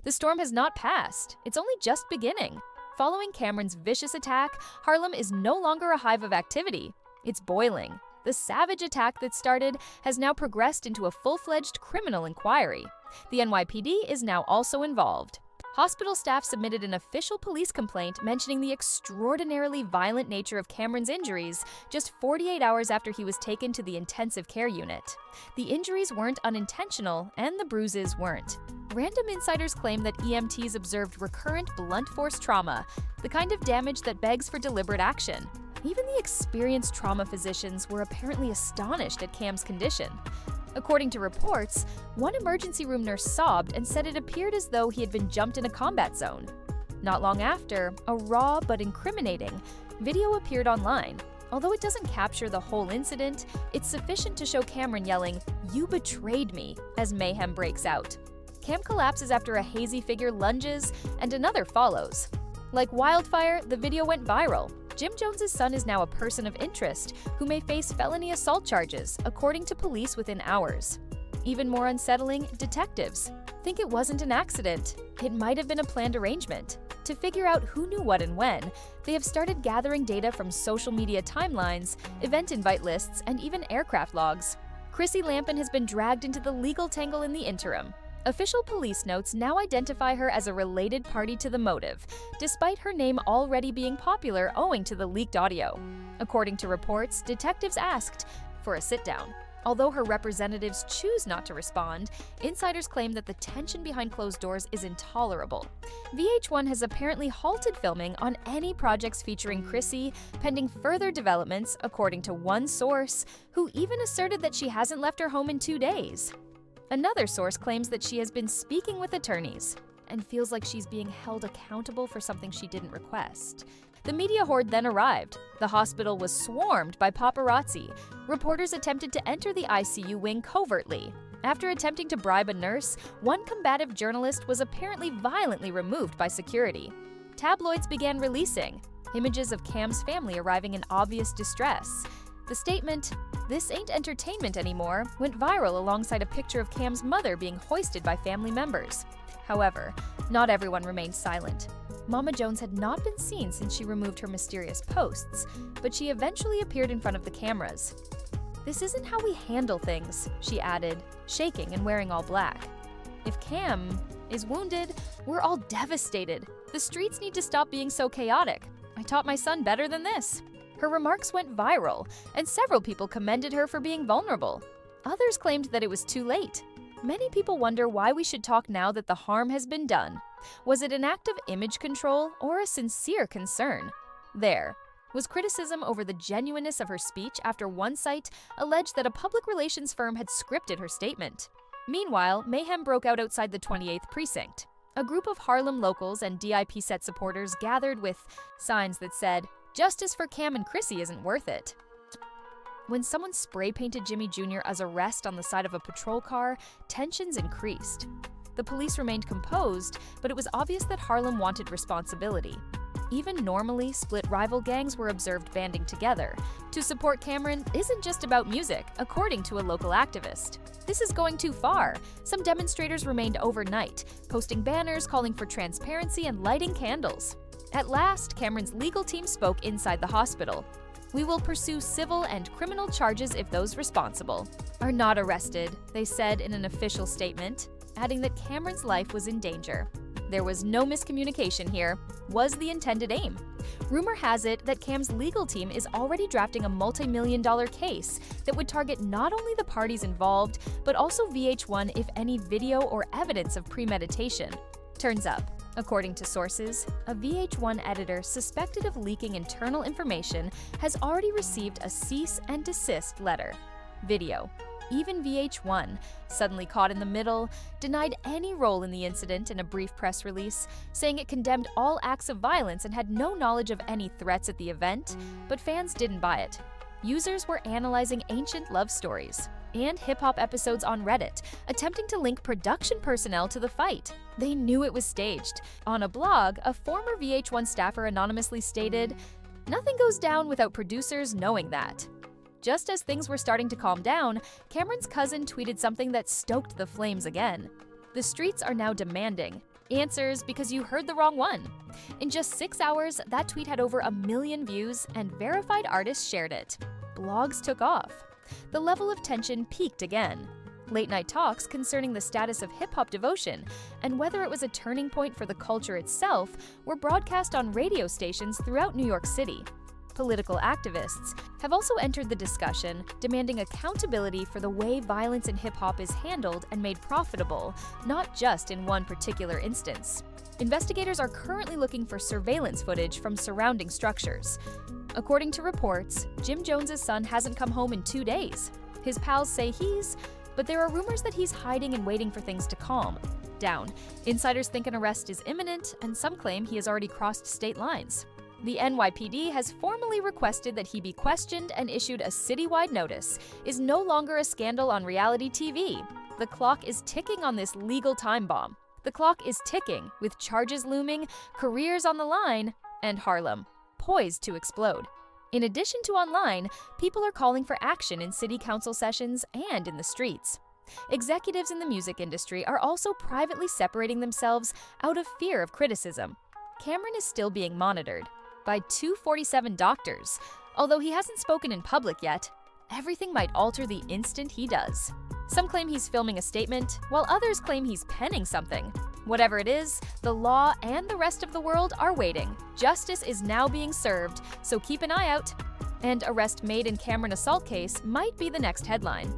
The storm has not passed. It's only just beginning. Following Cameron's vicious attack, Harlem is no longer a hive of activity. It's boiling. The savage attack that started has now progressed into a full-fledged criminal inquiry. The NYPD is now also involved. Hospital staff submitted an official police complaint mentioning the extraordinarily violent nature of Cameron's injuries just 48 hours after he was taken to the intensive care unit. The injuries weren't unintentional, and the bruises weren't. Random insiders claim that EMTs observed recurrent blunt force trauma, the kind of damage that begs for deliberate action. Even the experienced trauma physicians were apparently astonished at Cam's condition. According to reports, one emergency room nurse sobbed and said it appeared as though he had been jumped in a combat zone. Not long after, a raw but incriminating video appeared online. Although it doesn't capture the whole incident, it's sufficient to show Cameron yelling, "You betrayed me," as mayhem breaks out. Cam collapses after a hazy figure lunges, and another follows. Like wildfire, the video went viral. Jim Jones' son is now a person of interest who may face felony assault charges, according to police within hours. Even more unsettling, detectives think it wasn't an accident. It might have been a planned arrangement. To figure out who knew what and when, they have started gathering data from social media timelines, event invite lists, and even aircraft logs. Chrissy Lampin has been dragged into the legal tangle in the interim. Official police notes now identify her as a related party to the motive, despite her name already being popular owing to the leaked audio. According to reports, detectives asked for a sit-down. Although her representatives choose not to respond, insiders claim that the tension behind closed doors is intolerable. VH1 has apparently halted filming on any projects featuring Chrissy, pending further developments, according to one source, who even asserted that she hasn't left her home in 2 days. Another source claims that she has been speaking with attorneys and feels like she's being held accountable for something she didn't request. The media horde then arrived. The hospital was swarmed by paparazzi. Reporters attempted to enter the ICU wing covertly. After attempting to bribe a nurse, one combative journalist was apparently violently removed by security. Tabloids began releasing images of Cam's family arriving in obvious distress. The statement, "This ain't entertainment anymore," went viral alongside a picture of Cam's mother being hoisted by family members. However, not everyone remained silent. Mama Jones had not been seen since she removed her mysterious posts, but she eventually appeared in front of the cameras. "This isn't how we handle things," she added, shaking and wearing all black. "If Cam is wounded, we're all devastated. The streets need to stop being so chaotic. I taught my son better than this." Her remarks went viral, and several people commended her for being vulnerable. Others claimed that it was too late. Many people wonder why we should talk now that the harm has been done. Was it an act of image control or a sincere concern? There was criticism over the genuineness of her speech after one site alleged that a public relations firm had scripted her statement. Meanwhile, mayhem broke out outside the 28th precinct. A group of Harlem locals and DIP set supporters gathered with signs that said, "Justice for Cam and Chrissy isn't worth it." When someone spray-painted Jimmy Jr. as a rest on the side of a patrol car, tensions increased. The police remained composed, but it was obvious that Harlem wanted responsibility. Even normally split rival gangs were observed banding together. To support Cameron isn't just about music, according to a local activist. This is going too far. Some demonstrators remained overnight, posting banners calling for transparency and lighting candles. At last, Cameron's legal team spoke inside the hospital. "We will pursue civil and criminal charges if those responsible are not arrested," they said in an official statement, adding that Cameron's life was in danger. There was no miscommunication here, was the intended aim. Rumor has it that Cam's legal team is already drafting a multi-million-dollar case that would target not only the parties involved, but also VH1 if any video or evidence of premeditation turns up. According to sources, a VH1 editor suspected of leaking internal information has already received a cease and desist letter. Video. Even VH1, suddenly caught in the middle, denied any role in the incident in a brief press release, saying it condemned all acts of violence and had no knowledge of any threats at the event, but fans didn't buy it. Users were analyzing ancient love stories and hip-hop episodes on Reddit, attempting to link production personnel to the fight. They knew it was staged. On a blog, a former VH1 staffer anonymously stated, "Nothing goes down without producers knowing that." Just as things were starting to calm down, Cameron's cousin tweeted something that stoked the flames again. "The streets are now demanding. Answers because you heard the wrong one. In just 6 hours, that tweet had over 1 million views and verified artists shared it. Blogs took off. The level of tension peaked again. Late-night talks concerning the status of hip-hop devotion and whether it was a turning point for the culture itself were broadcast on radio stations throughout New York City. Political activists have also entered the discussion, demanding accountability for the way violence in hip-hop is handled and made profitable, not just in one particular instance. Investigators are currently looking for surveillance footage from surrounding structures. According to reports, Jim Jones' son hasn't come home in 2 days. His pals say but there are rumors that he's hiding and waiting for things to calm down. Insiders think an arrest is imminent, and some claim he has already crossed state lines. The NYPD has formally requested that he be questioned and issued a citywide notice. Is no longer a scandal on reality TV. The clock is ticking on this legal time bomb. The clock is ticking, with charges looming, careers on the line, and Harlem poised to explode. In addition to online, people are calling for action in city council sessions and in the streets. Executives in the music industry are also privately separating themselves out of fear of criticism. Cameron is still being monitored by 247 doctors. Although he hasn't spoken in public yet, everything might alter the instant he does. Some claim he's filming a statement, while others claim he's penning something. Whatever it is, the law and the rest of the world are waiting. Justice is now being served, so keep an eye out. And arrest made in Cameron assault case might be the next headline.